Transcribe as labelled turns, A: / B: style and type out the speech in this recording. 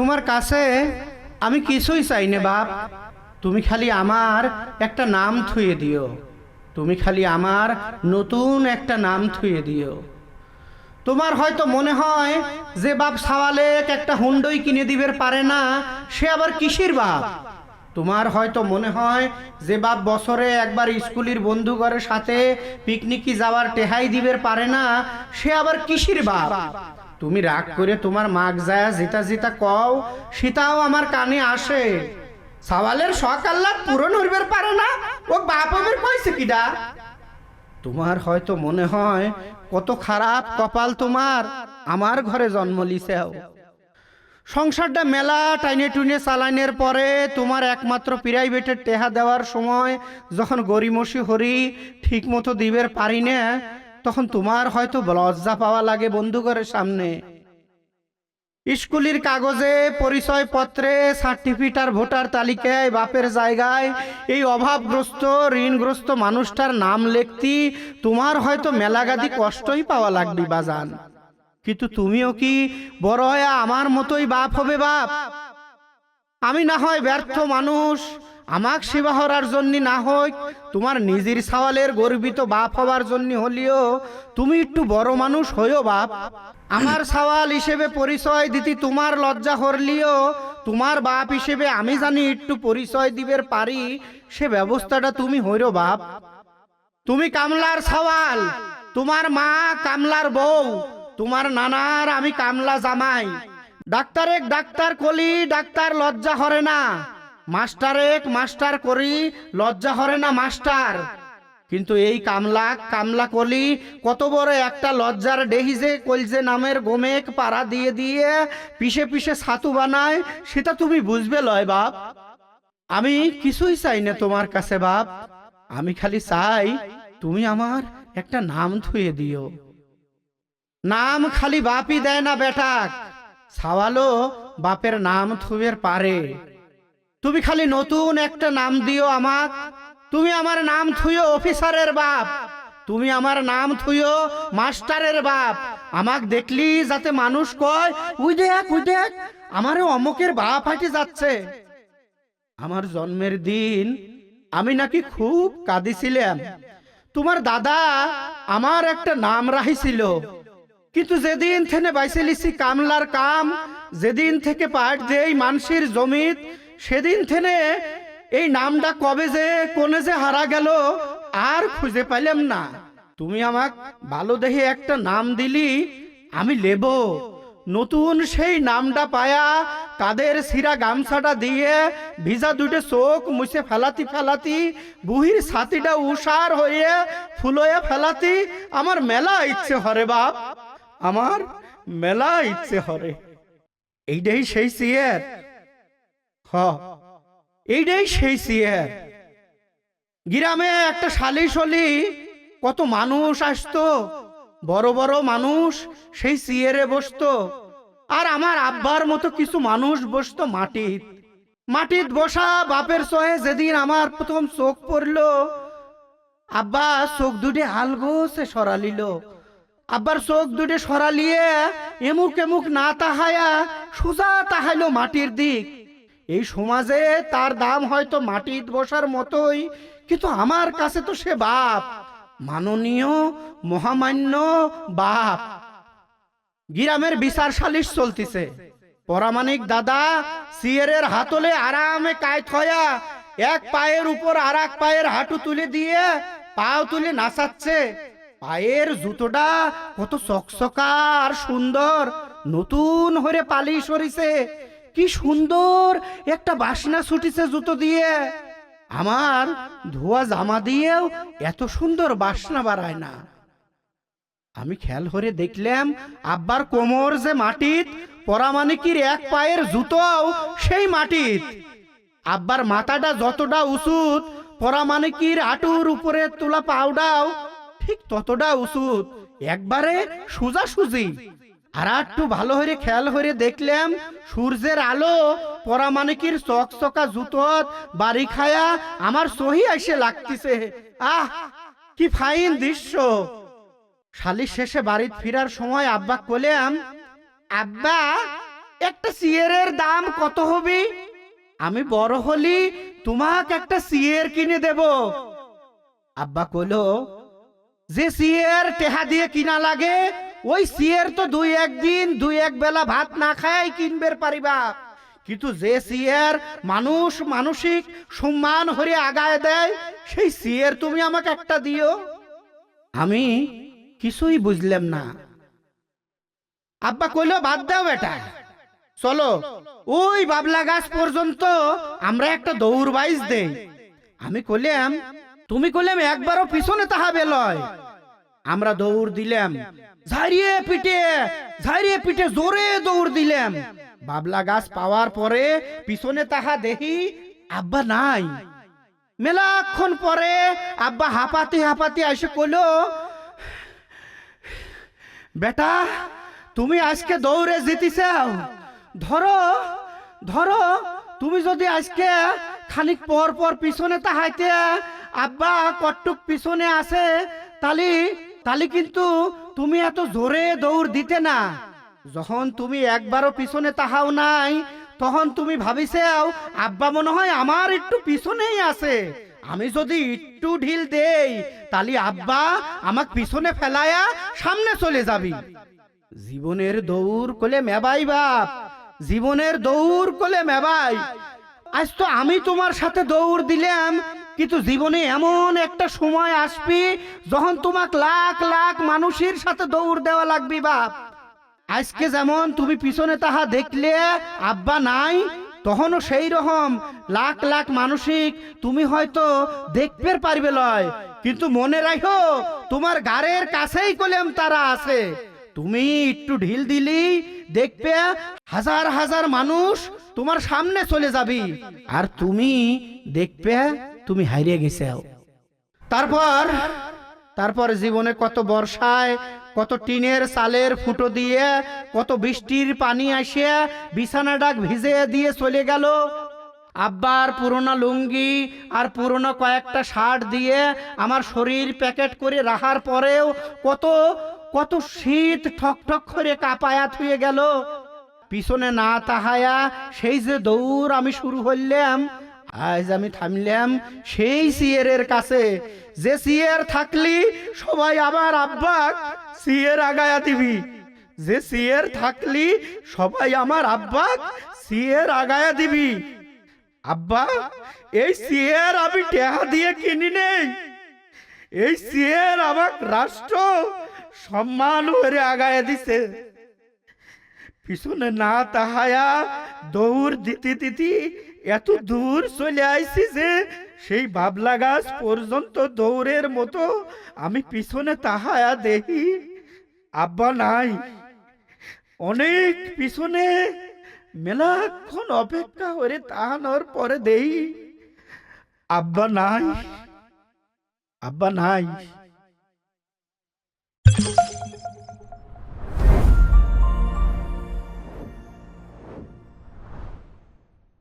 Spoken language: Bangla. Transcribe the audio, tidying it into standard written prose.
A: তোমার কাছে আমি কিছুই চাই না বাপ। তুমি খালি আমার একটা নাম থুয়ে দিও। তুমি খালি আমার নতুন একটা নাম থুয়ে দিও। তোমার হয়তো মনে হয় যে বাপ সাওয়ালেক একটা হুন্ডই কিনে দিবের পারে না, সে আবার কিসের বাপ। তোমার হয়তো মনে হয় যে বাপ বছরে একবার স্কুলের বন্ধু ঘরের সাথে পিকনিকে যাওয়ার টেহাই দিবের পারে না, সে আবার কিসের বাপ। তুমি রাগ করে তোমার মাগ যায় জিতা জিতা কও, সেটাও আমার কানে আসে। সাওয়ালের শখ আল্লাহ পূরণ হইবার পারে না, ও বাপ হইবার কইছে কিডা। তোমার হয়তো মনে হয় কত খারাপ কপাল তোমার, আমার ঘরে জন্ম লিছেও। সংসারটা মেলা টাইনে টুনে চালাইনের পরে তোমার একমাত্র প্রাইভেটের টেহা দেওয়ার সময় যখন গরিমসি হরি ঠিক মতো দিবের পারি না, তখন তোমার হয়তো লজ্জা পাওয়া লাগে বন্ধু ঘরের সামনে। স্কুলের কাগজে, পরিচয়পত্রে, সার্টিফিকেট আর ভোটার তালিকায় বাপের জায়গায় এই অভাবগ্রস্ত ঋণগ্রস্ত মানুষটার নাম লিখতি তোমার হয়তো মেলাগাদি কষ্টই পাওয়া লাগবে বাজান। কিন্তু তুমিও কি বড় হয়ে আমার মতোই বাপ হবে বাপ? আমি না হয় ব্যর্থ মানুষ, আমাক সেবা হওয়ার জন্য না হয়, তোমার নিজের সাওয়ালের গর্বিত বাপ হওয়ার জন্য হলিও তুমি একটু বড় মানুষ হইও বাপ। আমার সাওয়াল হিসেবে পরিচয় দিতে তোমার লজ্জা হরলিও তোমার বাপ হিসেবে আমি জানি একটু পরিচয় দিবের পারি, সে ব্যবস্থাটা তুমি হইরো বাপ। তুমি কামলার সাওয়াল, তোমার মা কামলার বউ, তোমার নানার আমি কামলা জামাই। ডাক্তারেক ডাক্তার কলি ডাক্তার লজ্জা হরে না, মাস্টারেক মাস্টার করি লজ্জা হরে না মাস্টার। কিন্তু এই কামলা কলি কত বড় একটা লজ্জার ডেহিজে কলজে নামের গোমেক পাড়া দিয়ে দিয়ে পিছে পিছে ছাতু বানায়, সেটা তুমি বুঝবে লয় বাপ। আমি কিছুই চাই না তোমার কাছে বাপ, আমি খালি চাই তুমি আমার একটা নাম থুয়ে দিও। নাম খালি বাপই দেয় না বেটাক, সাওয়ালও বাপের নাম থুয়ের পারে। তুমি খালি নতুন একটা নাম দিও আমাক। তুমি আমার নাম থুইও অফিসারের বাপ, তুমি আমার নাম থুইও মাস্টারের বাপ। আমাক দেখলি যাতে মানুষ কয় উই দেখ আমারও অমকের বাপ হাঁটে যাচ্ছে। আমার জন্মের দিন আমি নাকি খুব কাঁদিছিলাম। তোমার দাদা আমার একটা নাম রাখিছিল, কিন্তু যেদিন থেকে বাইসে লিছি কামলার কাম, যেদিন থেকে পাট দেই মানসির জমিত, সেদিন থেকে এই নামটা কবে যে কোনে যে হারা গেল আর খুঁজে পাইলাম না। তুমি আমাক ভালো দেখে একটা নাম দিলি, আমি লেব। নতুন সেই নামটা পায়া কাদের সিরা গামছাটা দিয়ে ভিজা দুটো চোখ মুছে ফেলাতি ফেলাতি বুহির ছাতিটা উষার হয়ে ফুলয়ে ফেলাতি আমার মেলা ইচ্ছে হরে বাপ, আমার মেলা ইচ্ছে হরে। এইটাই সেই সিয়ের, এইটাই সেই সিয়ের। গ্রামে একটা শালিশ হলি কত মানুষ আসতো, বড় বড় মানুষ সেই সিয়েরে বসতো। আর আমার আব্বার মতো কিছু মানুষ বসতো মাটিত বসা। বাপের চোহে যেদিন আমার প্রথম চোখ পড়লো, আব্বা চোখ দুটে আলগোছে সরালিল। আব্বার চোখ দুটে সরালিয়ে এমুক এমুক না তাহায়া সোজা তাহাইলো মাটির দিক। এই সমাজে তার দাম হয়তো মাটিত বসার মতোই, কিন্তু আমার কাছে তো সে বাপ, মাননীয় মহামান্য বাপ। গ্রামের বিচার সালিশ চলতিছে। পরামানিক দাদা সিয়েরের হাতলে আরামে কায়ত হয়া এক পায়ের উপর আর এক পায়ের হাঁটু তুলে দিয়ে পাও তুলে নাচাচ্ছে। পায়ের জুতোটা কত চকচকা আর সুন্দর, নতুন হয়ে পালিশ হরিছে। কি সুন্দর একটা বাসনা ছুটিছে জুতো দিয়ে। আমার ধোয়া জামা দিয়েও এত সুন্দর বাসনা বাড়ায় না। আমি খেয়াল করে দেখলাম আব্বার কোমর যে মাটিত, পরামানিকির এক পায়ের জুতোও সেই মাটিত। আব্বার মাথাটা যতটা উঁচুত, পরামানিকির হাঁটুর উপরে তোলা পাউডাও ঠিক ততটা উঁচুত, একবারে সোজাসুজি। আর একটু ভালো করে খেয়াল করে দেখলাম সূর্যের আলো পরামানিকির চকচকা জুতোত বাড়ি খায়া আমার সহি এসে লাগতেছে। আহ কি ফাইন দৃশ্য। শালিশ শেষে বাড়িতে ফিরার সময় আব্বা কইলাম, আব্বা একটা সিয়েরের দাম কত হবে? আমি বড় হলি তোমাকে একটা সিয়ের কিনে দেব। আব্বা কইলো, যে সিয়ের টেহা দিয়ে কিনা লাগে ওই সিয়ের তো দুই এক বেলা ভাত না খায় কিনবে পারিবা, কিন্তু যে সিয়ের মানুষ মানসিক সম্মান হরে আগায় দেয় সেই সিয়ের তুমি আমাকে একটা দিও। আমি কিছুই বুঝলাম না। আব্বা কইলো, বাদ দাও বেটা, চলো ওই বাবলা গাছ পর্যন্ত আমরা একটা দৌড় বাইজ দেই। আমি কইলাম, তুমি কইলাম একবারও পিছনে তাহাবে লয়। আমরা দৌড় দিলাম, ঝাড়িয়ে পিটে জোরে দৌড় দিলাম। বাবলা গাছ পাওয়ার পরে পিছনে তাহা দেখি আব্বা নাই। মেলাক্ষণ পরে আব্বা হাঁপাতে হাঁপাতে এসে কইলো, বেটা তুমি আজকে দৌড়ে জিতিছাও, ধরো ধরো, তুমি যদি আজকে খানিক পর পর পিছনে তাহাইতে আব্বা কটুক পিছনে আসে তালি কিন্তু তুমি এত জোরে দৌড় দিতে না। যখন তুমি একবারও পিছনে তাহাও নাই তখন তুমি ভাবিছাও আব্বা মনে হয় আমার একটু পিছনেই আছে, আমি যদি একটু ঢিল দেই তালি আব্বা আমাকে পিছনে ফেলায়া সামনে চলে যাবি। জীবনের দৌড় কোলে মেবাই বাপ, জীবনের দৌড় কোলে মেবাই। আজ তো আমি তোমার সাথে দৌড় দিলাম, কিন্তু জীবনে এমন একটা সময় আসবে যখন তোমাকে লাখ লাখ মানুষের সাথে দৌড় দেওয়া লাগবে বাপ। আজকে যেমন তুমি পিছনে তাহা দেখলে আব্বা নাই, তখনও সেই রকম লাখ লাখ মানসিক তুমি হয়তো দেখতে পারবে লয়, কিন্তু মনে রাখো তোমার গাড়ের কাছেই কলেম তারা আছে। তুমি একটু ঢিল দিলি দেখবে হাজার হাজার মানুষ তোমার সামনে চলে যাবি, আর তুমি দেখবে তুমি হারিয়ে গেছাও। তারপর জীবনে কত বর্ষায় কত টিনের চালের ফুটো দিয়ে কত বৃষ্টির পানি আসে বিছানা ডাক ভিজে দিয়ে চলে গেল। আব্বার পুরোনো লুঙ্গি আর পুরোনো কয়েকটা শার্ট দিয়ে আমার শরীর প্যাকেট করে রাখার পরেও কত কত শীত ঠক ঠক করে কাঁপায়া থুয়ে গেল। পিছনে না তাহায়া সেই যে দৌড় আমি শুরু করলাম, আজ আমি থামলাম সেই সিয়েরের কাছে, যে সিয়ের থাকলি সবাই আমার আব্বা সিয়ের আগায়া দিবি, যে সিয়ের থাকলি সবাই আমার আব্বা সিয়ের আগায়া দিবি। আব্বা এই সিয়ের আমি টেহা দিয়ে কিনি নেই, এই সিয়ের আমার রাষ্ট্র সম্মান হয়ে আগায়া দিছে। পিছনে না তাহায়া দৌড় দিতে দিতে এত দূর চলে আইছি যে সেই বাবলা গাছ পর্যন্ত দৌড়ের মতো আমি পিছনে তাহায়া দেখি আব্বা নাই। অনেক পিছনে মেলাক্ষণ অপেক্ষা করে তাহানোর পরে দেই আব্বা নাই, আব্বা নাই।